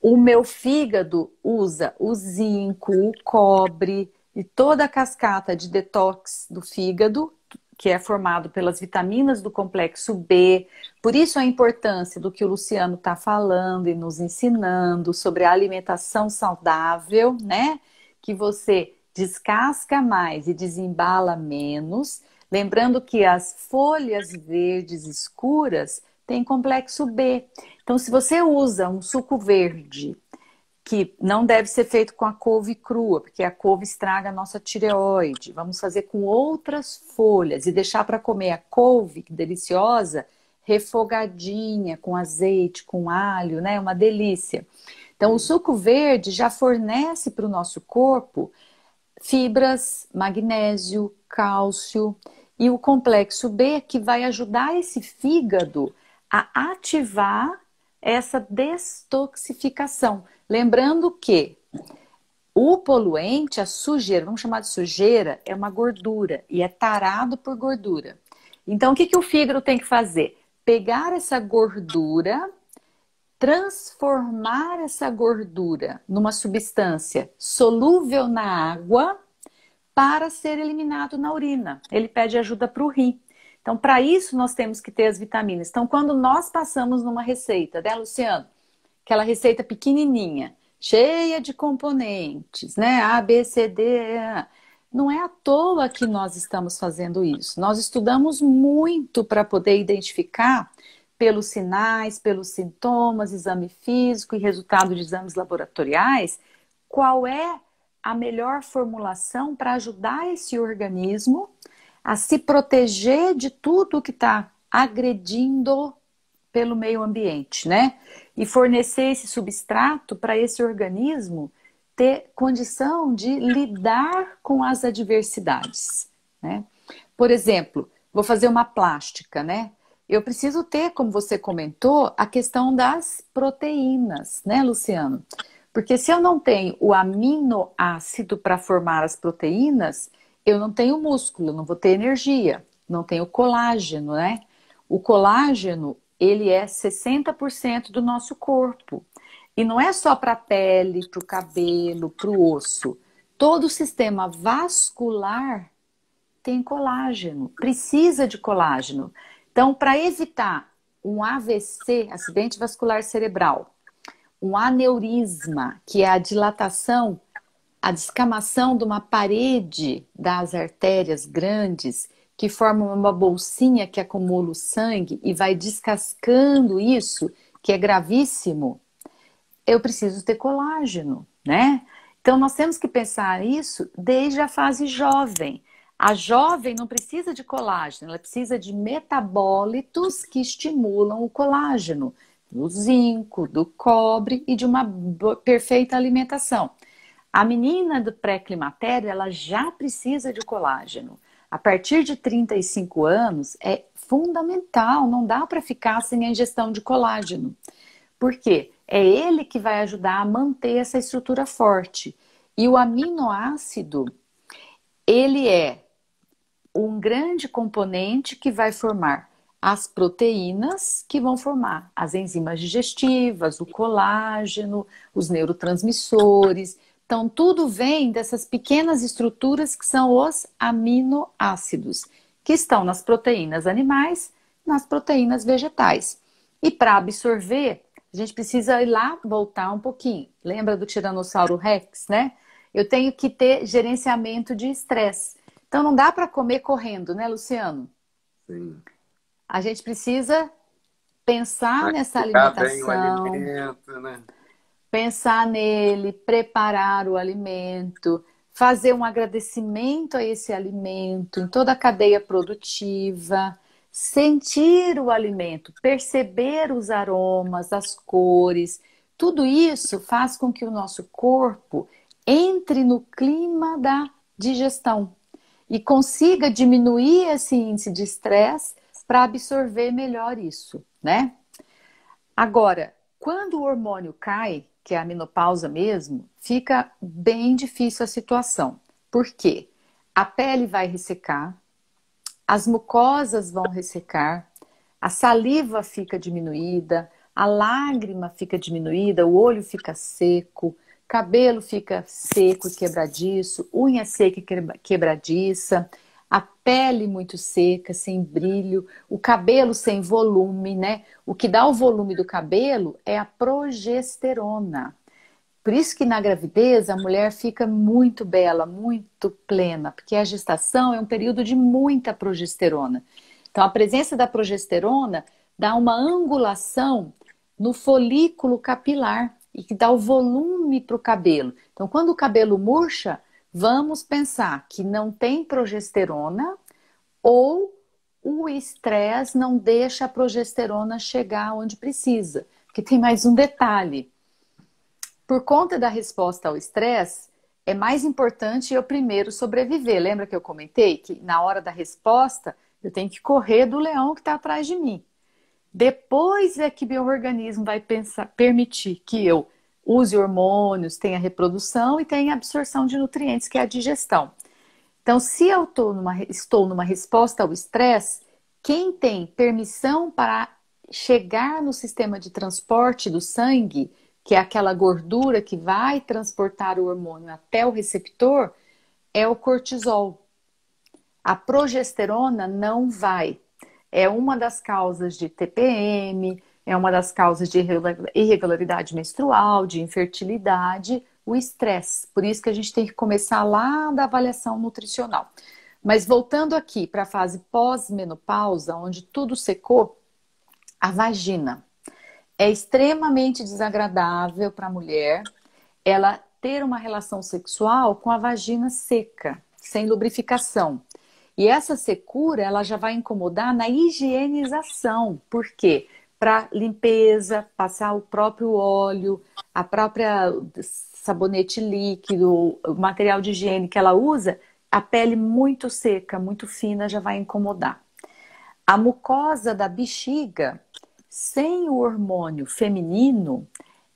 O meu fígado usa o zinco, o cobre e toda a cascata de detox do fígado, que é formado pelas vitaminas do complexo B. Por isso a importância do que o Luciano está falando e nos ensinando sobre a alimentação saudável, né? Que você descasca mais e desembala menos. Lembrando que as folhas verdes escuras têm complexo B. Então, se você usa um suco verde, que não deve ser feito com a couve crua, porque a couve estraga a nossa tireoide. Vamos fazer com outras folhas e deixar para comer a couve, que deliciosa, refogadinha, com azeite, com alho, né? Uma delícia. Então, o suco verde já fornece para o nosso corpo fibras, magnésio, cálcio, e o complexo B, que vai ajudar esse fígado a ativar essa destoxificação. Lembrando que o poluente, a sujeira, vamos chamar de sujeira, é uma gordura e é tarado por gordura. Então, o que o fígado tem que fazer? Pegar essa gordura, transformar essa gordura numa substância solúvel na água para ser eliminado na urina. Ele pede ajuda para o rim. Então, para isso, nós temos que ter as vitaminas. Então, quando nós passamos numa receita, né, Luciano? Aquela receita pequenininha, cheia de componentes, né? A, B, C, D, E. Não é à toa que nós estamos fazendo isso. Nós estudamos muito para poder identificar pelos sinais, pelos sintomas, exame físico e resultado de exames laboratoriais, qual é a melhor formulação para ajudar esse organismo a se proteger de tudo que está agredindo pelo meio ambiente, né? E fornecer esse substrato para esse organismo ter condição de lidar com as adversidades, né? Por exemplo, vou fazer uma plástica, né? Eu preciso ter, como você comentou, a questão das proteínas, né, Luciano? Porque se eu não tenho o aminoácido para formar as proteínas, eu não tenho músculo, não vou ter energia, não tenho colágeno, né? O colágeno, ele é 60% do nosso corpo. E não é só para a pele, para o cabelo, para o osso. Todo o sistema vascular tem colágeno, precisa de colágeno. Então, para evitar um AVC, acidente vascular cerebral, um aneurisma, que é a dilatação, a descamação de uma parede das artérias grandes, que formam uma bolsinha que acumula o sangue e vai descascando isso, que é gravíssimo, eu preciso ter colágeno, né? Então, nós temos que pensar isso desde a fase jovem. A jovem não precisa de colágeno, ela precisa de metabólitos que estimulam o colágeno, do zinco, do cobre e de uma perfeita alimentação. A menina do pré-climatério, ela já precisa de colágeno. A partir de 35 anos é fundamental, não dá para ficar sem a ingestão de colágeno. Por quê? É ele que vai ajudar a manter essa estrutura forte. E o aminoácido, ele é um grande componente que vai formar as proteínas, que vão formar as enzimas digestivas, o colágeno, os neurotransmissores. Então, tudo vem dessas pequenas estruturas que são os aminoácidos, que estão nas proteínas animais, nas proteínas vegetais. E para absorver, a gente precisa ir lá, voltar um pouquinho. Lembra do Tiranossauro Rex, né? Eu tenho que ter gerenciamento de estresse. Então, não dá para comer correndo, né, Luciano? Sim. A gente precisa pensar nessa Mastigar bem o alimentação, alimento, né? pensar nele, preparar o alimento, fazer um agradecimento a esse alimento em toda a cadeia produtiva, sentir o alimento, perceber os aromas, as cores. Tudo isso faz com que o nosso corpo entre no clima da digestão e consiga diminuir esse índice de estresse para absorver melhor isso, né? Agora, quando o hormônio cai, que é a menopausa mesmo, fica bem difícil a situação. Por quê? A pele vai ressecar, as mucosas vão ressecar, a saliva fica diminuída, a lágrima fica diminuída, o olho fica seco, cabelo fica seco e quebradiço, unha seca e quebradiça, a pele muito seca, sem brilho, o cabelo sem volume, né? O que dá o volume do cabelo é a progesterona. Por isso que na gravidez a mulher fica muito bela, muito plena, porque a gestação é um período de muita progesterona. Então a presença da progesterona dá uma angulação no folículo capilar e que dá o volume para o cabelo. Então quando o cabelo murcha, vamos pensar que não tem progesterona ou o estresse não deixa a progesterona chegar onde precisa. Porque tem mais um detalhe. Por conta da resposta ao estresse, é mais importante eu primeiro sobreviver. Lembra que eu comentei que na hora da resposta eu tenho que correr do leão que está atrás de mim. Depois é que meu organismo vai permitir que eu use hormônios, tenha reprodução e tenha absorção de nutrientes, que é a digestão. Então, se eu estou numa resposta ao estresse, quem tem permissão para chegar no sistema de transporte do sangue, que é aquela gordura que vai transportar o hormônio até o receptor, é o cortisol. A progesterona não vai. É uma das causas de TPM, é uma das causas de irregularidade menstrual, de infertilidade, o estresse. Por isso que a gente tem que começar lá da avaliação nutricional. Mas voltando aqui para a fase pós-menopausa, onde tudo secou, a vagina. É extremamente desagradável para a mulher ela ter uma relação sexual com a vagina seca, sem lubrificação. E essa secura, ela já vai incomodar na higienização. Por quê? Para limpeza, passar o próprio óleo, a própria sabonete líquido, o material de higiene que ela usa, a pele muito seca, muito fina, já vai incomodar. A mucosa da bexiga, sem o hormônio feminino,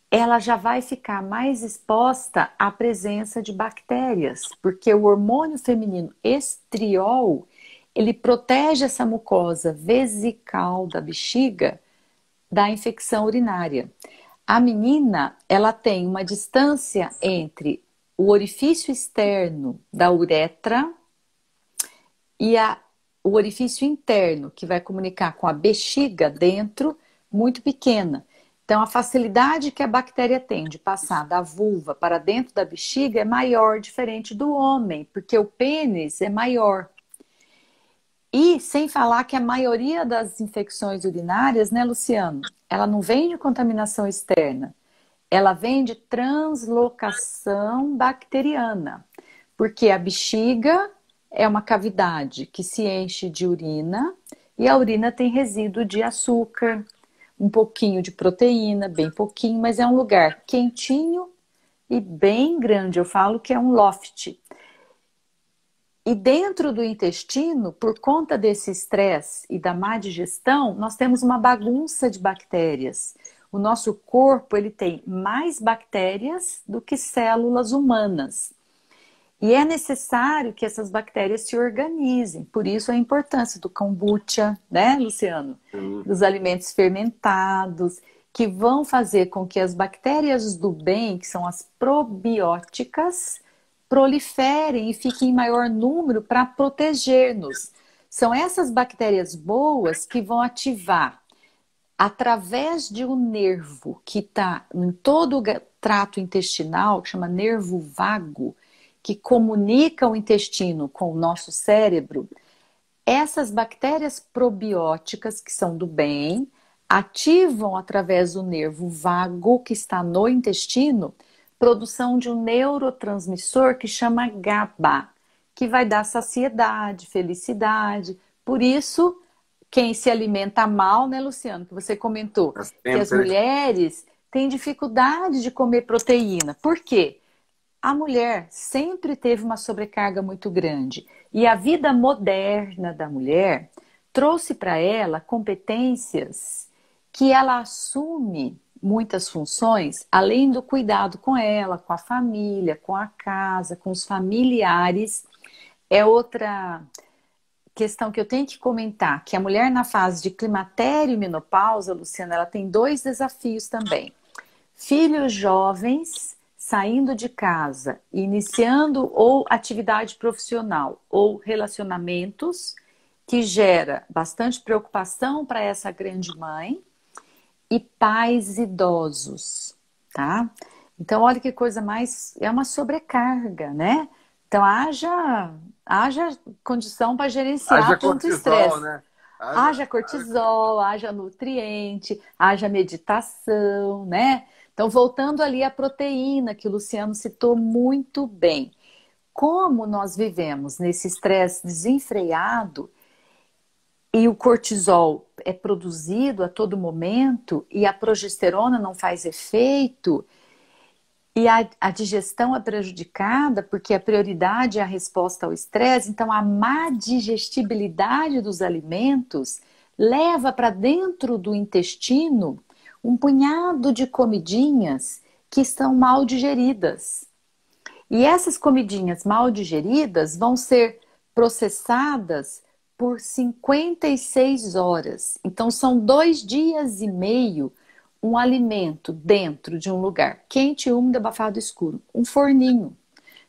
ela já vai ficar mais exposta à presença de bactérias, porque o hormônio feminino estriol, ele protege essa mucosa vesical da bexiga da infecção urinária. A menina, ela tem uma distância entre o orifício externo da uretra e o orifício interno, que vai comunicar com a bexiga dentro, muito pequena. Então, a facilidade que a bactéria tem de passar da vulva para dentro da bexiga é maior, diferente do homem, porque o pênis é maior. E sem falar que a maioria das infecções urinárias, né, Luciano? Ela não vem de contaminação externa, ela vem de translocação bacteriana. Porque a bexiga é uma cavidade que se enche de urina e a urina tem resíduo de açúcar, um pouquinho de proteína, bem pouquinho, mas é um lugar quentinho e bem grande. Eu falo que é um loft. E dentro do intestino, por conta desse estresse e da má digestão, nós temos uma bagunça de bactérias. O nosso corpo, ele tem mais bactérias do que células humanas. E é necessário que essas bactérias se organizem. Por isso a importância do kombucha, né, Luciano? Dos alimentos fermentados, que vão fazer com que as bactérias do bem, que são as probióticas, proliferem e fiquem em maior número para proteger-nos. São essas bactérias boas que vão ativar, através de um nervo que está em todo o trato intestinal, que chama nervo vago, que comunica o intestino com o nosso cérebro, essas bactérias probióticas, que são do bem, ativam através do nervo vago que está no intestino, produção de um neurotransmissor que chama GABA, que vai dar saciedade, felicidade. Por isso, quem se alimenta mal, né, Luciano, que você comentou, que as mulheres têm dificuldade de comer proteína. Por quê? A mulher sempre teve uma sobrecarga muito grande. E a vida moderna da mulher trouxe para ela competências que ela assume muitas funções, além do cuidado com ela, com a família, com a casa, com os familiares. É outra questão que eu tenho que comentar, que a mulher na fase de climatério e menopausa, Luciana, ela tem 2 desafios também. Filhos jovens saindo de casa, iniciando ou atividade profissional ou relacionamentos, que gera bastante preocupação para essa grande mãe, e pais idosos, tá? Então, olha que coisa mais... É uma sobrecarga, né? Então, haja condição para gerenciar tanto estresse. Né? Haja cortisol, haja nutriente, haja meditação, né? Então, voltando ali à proteína, que o Luciano citou muito bem. Como nós vivemos nesse estresse desenfreado e o cortisol é produzido a todo momento e a progesterona não faz efeito, E a digestão é prejudicada porque a prioridade é a resposta ao estresse, então a má digestibilidade dos alimentos leva para dentro do intestino um punhado de comidinhas que estão mal digeridas. E essas comidinhas mal digeridas vão ser processadas por 56 horas. Então são 2 dias e meio um alimento dentro de um lugar quente, úmido, abafado, escuro. Um forninho.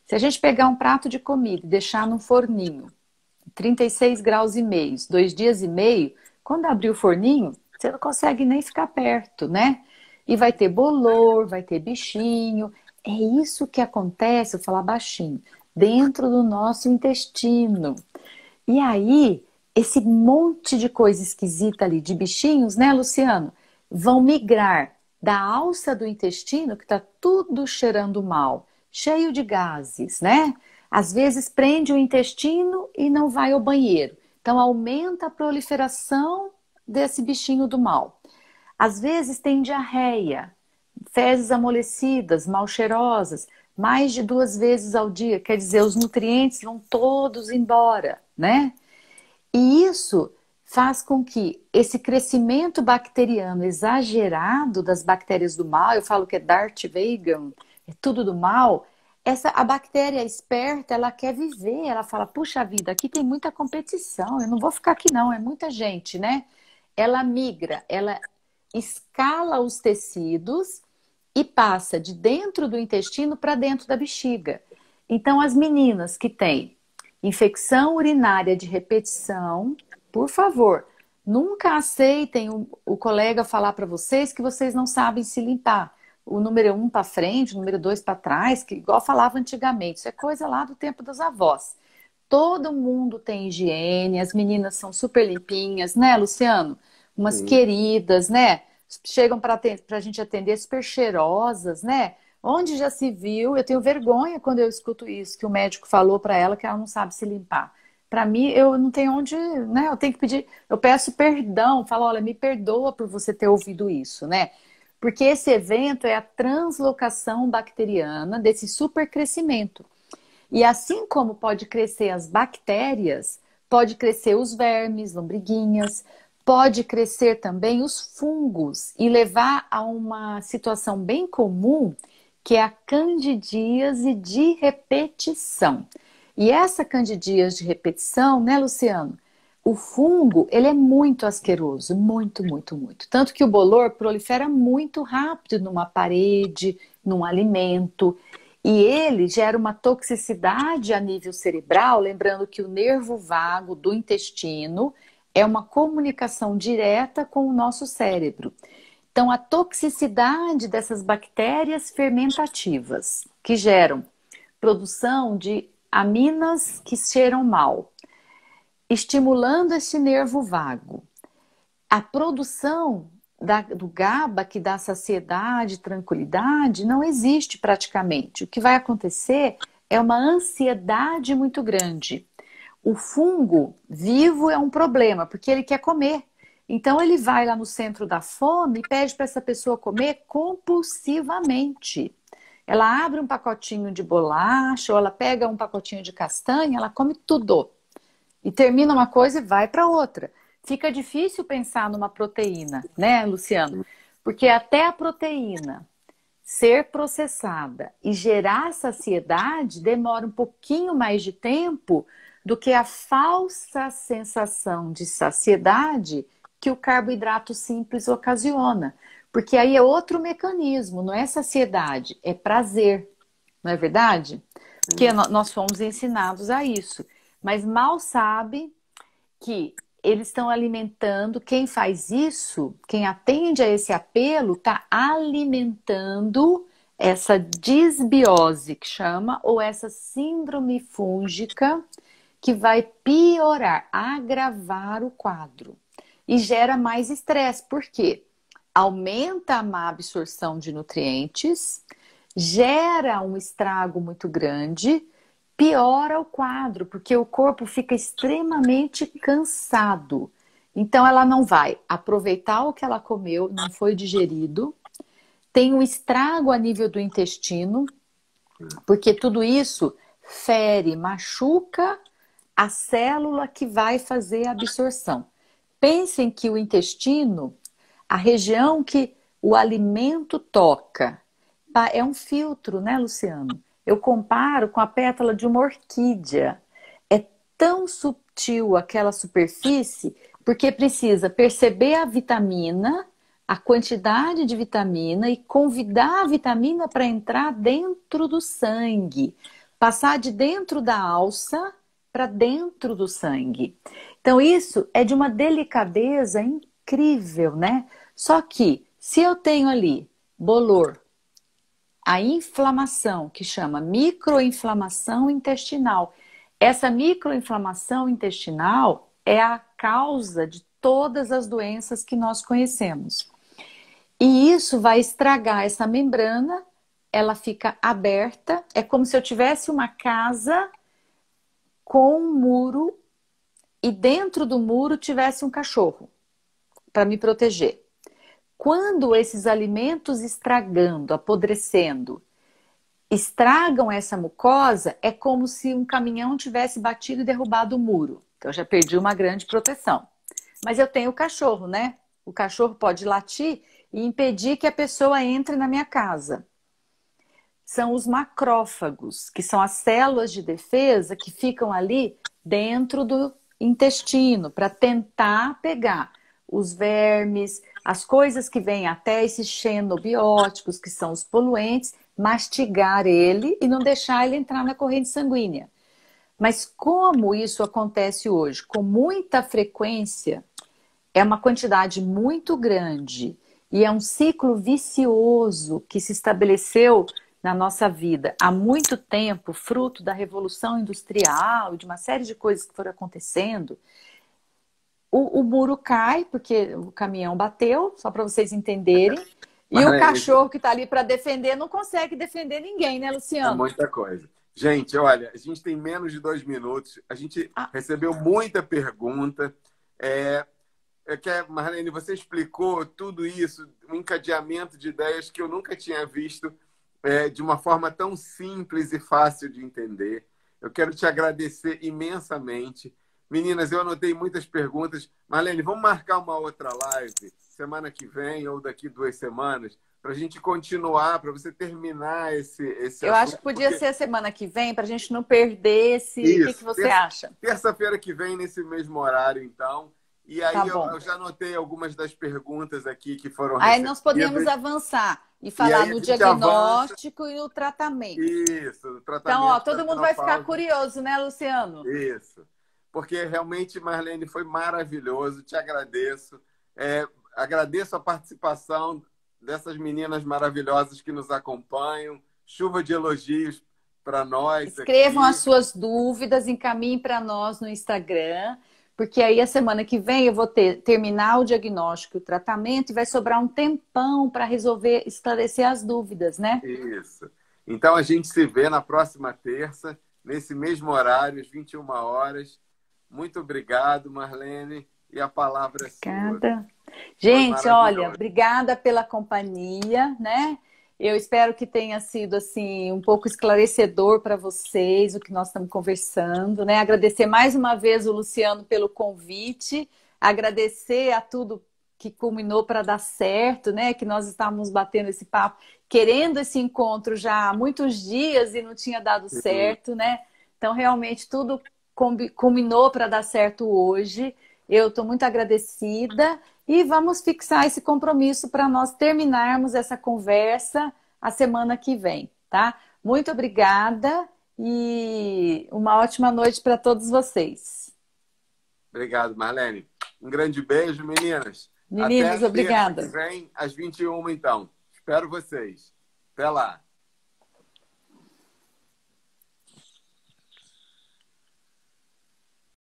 Se a gente pegar um prato de comida e deixar num forninho, 36 graus e meio, 2 dias e meio, quando abrir o forninho, você não consegue nem ficar perto, né? E vai ter bolor, vai ter bichinho. É isso que acontece, eu vou falar baixinho, dentro do nosso intestino. E aí, esse monte de coisa esquisita ali, de bichinhos, né, Luciano? Vão migrar da alça do intestino, que está tudo cheirando mal, cheio de gases, né? Às vezes prende o intestino e não vai ao banheiro. Então aumenta a proliferação desse bichinho do mal. Às vezes tem diarreia, fezes amolecidas, mal cheirosas, mais de 2 vezes ao dia. Quer dizer, os nutrientes vão todos embora, né? E isso faz com que esse crescimento bacteriano exagerado das bactérias do mal, eu falo que é Darth Vader, é tudo do mal, a bactéria esperta, ela quer viver, ela fala, puxa vida, aqui tem muita competição, eu não vou ficar aqui não, é muita gente, né? Ela migra, ela escala os tecidos e passa de dentro do intestino para dentro da bexiga. Então, as meninas que têm infecção urinária de repetição, por favor, nunca aceitem o colega falar para vocês que vocês não sabem se limpar. O número 1 para frente, o número 2 para trás, que igual falava antigamente. Isso é coisa lá do tempo dos avós. Todo mundo tem higiene, as meninas são super limpinhas, né, Luciano? Umas Sim. queridas, né? Chegam para a gente atender super cheirosas, né? Onde já se viu, eu tenho vergonha quando eu escuto isso, que o médico falou para ela que ela não sabe se limpar. Para mim, eu não tenho onde, né? Eu tenho que pedir, eu peço perdão, falo, olha, me perdoa por você ter ouvido isso, né? Porque esse evento é a translocação bacteriana desse supercrescimento. E assim como pode crescer as bactérias, pode crescer os vermes, lombriguinhas, pode crescer também os fungos e levar a uma situação bem comum, que é a candidíase de repetição. E essa candidíase de repetição, né, Luciano? O fungo, ele é muito asqueroso, muito, muito, muito. Tanto que o bolor prolifera muito rápido numa parede, num alimento. E ele gera uma toxicidade a nível cerebral, lembrando que o nervo vago do intestino é uma comunicação direta com o nosso cérebro. Então, a toxicidade dessas bactérias fermentativas, que geram produção de aminas que cheiram mal, estimulando esse nervo vago. A produção do GABA, que dá saciedade, tranquilidade, não existe praticamente. O que vai acontecer é uma ansiedade muito grande. O fungo vivo é um problema, porque ele quer comer. Então ele vai lá no centro da fome e pede para essa pessoa comer compulsivamente. Ela abre um pacotinho de bolacha, ou ela pega um pacotinho de castanha, ela come tudo. E termina uma coisa e vai para outra. Fica difícil pensar numa proteína, né, Luciano? Porque até a proteína ser processada e gerar saciedade demora um pouquinho mais de tempo do que a falsa sensação de saciedade que o carboidrato simples ocasiona. Porque aí é outro mecanismo, não é saciedade, é prazer, não é verdade? Porque nós fomos ensinados a isso. Mas mal sabe que eles estão alimentando, quem faz isso, quem atende a esse apelo, está alimentando essa disbiose que chama, ou essa síndrome fúngica, que vai piorar, agravar o quadro. E gera mais estresse. Por quê? Aumenta a má absorção de nutrientes, gera um estrago muito grande, piora o quadro, porque o corpo fica extremamente cansado. Então ela não vai aproveitar o que ela comeu, não foi digerido, tem um estrago a nível do intestino, porque tudo isso fere, machuca a célula que vai fazer a absorção. Pensem que o intestino, a região que o alimento toca, é um filtro, né, Luciano? Eu comparo com a pétala de uma orquídea. É tão sutil aquela superfície, porque precisa perceber a vitamina, a quantidade de vitamina e convidar a vitamina para entrar dentro do sangue, passar de dentro da alça para dentro do sangue. Então isso é de uma delicadeza incrível, né? Só que se eu tenho ali bolor, a inflamação, que chama microinflamação intestinal. Essa microinflamação intestinal é a causa de todas as doenças que nós conhecemos. E isso vai estragar essa membrana, ela fica aberta, é como se eu tivesse uma casa com um muro e dentro do muro tivesse um cachorro para me proteger. Quando esses alimentos estragando, apodrecendo, estragam essa mucosa, é como se um caminhão tivesse batido e derrubado o muro. Então, eu já perdi uma grande proteção. Mas eu tenho o cachorro, né? O cachorro pode latir e impedir que a pessoa entre na minha casa. São os macrófagos, que são as células de defesa que ficam ali dentro do intestino para tentar pegar os vermes, as coisas que vêm até esses xenobióticos, que são os poluentes, mastigar ele e não deixar ele entrar na corrente sanguínea. Mas como isso acontece hoje? Com muita frequência, é uma quantidade muito grande e é um ciclo vicioso que se estabeleceu na nossa vida há muito tempo, fruto da Revolução Industrial e de uma série de coisas que foram acontecendo. O muro cai, porque o caminhão bateu, só para vocês entenderem. E o cachorro que está ali para defender não consegue defender ninguém, né, Luciano? É muita coisa. Gente, olha, a gente tem menos de 2 minutos. A gente recebeu muita pergunta. Marlene, você explicou tudo isso, um encadeamento de ideias que eu nunca tinha visto de uma forma tão simples e fácil de entender. Eu quero te agradecer imensamente. Meninas, eu anotei muitas perguntas. Marlene, vamos marcar uma outra live semana que vem ou daqui 2 semanas para a gente continuar, para você terminar esse Eu assunto, acho que podia ser a semana que vem, para a gente não perder esse... Isso. O que você acha? Terça-feira que vem, nesse mesmo horário, então. E aí Tá eu já anotei algumas das perguntas aqui que foram recebidas. Aí nós podemos avançar e falar no diagnóstico e no tratamento. Isso, no tratamento. Então, ó, todo mundo vai ficar curioso, né, Luciano? Isso. Porque realmente, Marlene, foi maravilhoso. Te agradeço. Agradeço a participação dessas meninas maravilhosas que nos acompanham. Chuva de elogios para nós. Escrevam aqui. As suas dúvidas, encaminhem para nós no Instagram, porque aí a semana que vem eu vou terminar o diagnóstico e o tratamento e vai sobrar um tempão para resolver, esclarecer as dúvidas, né? Isso. Então a gente se vê na próxima terça, nesse mesmo horário, às 21 horas. Muito obrigado, Marlene. E a palavra é sua. Obrigada. Gente, olha, obrigada pela companhia, né? Eu espero que tenha sido assim um pouco esclarecedor para vocês o que nós estamos conversando, né? Agradecer mais uma vez o Luciano pelo convite, agradecer a tudo que culminou para dar certo, né? Que nós estávamos batendo esse papo, querendo esse encontro já há muitos dias e não tinha dado certo, né? Então realmente tudo culminou para dar certo hoje. Eu estou muito agradecida e vamos fixar esse compromisso para nós terminarmos essa conversa a semana que vem, tá? Muito obrigada e uma ótima noite para todos vocês. Obrigado, Marlene. Um grande beijo, meninas. Meninas, até obrigada. Até que vem às 21, então. Espero vocês. Até lá.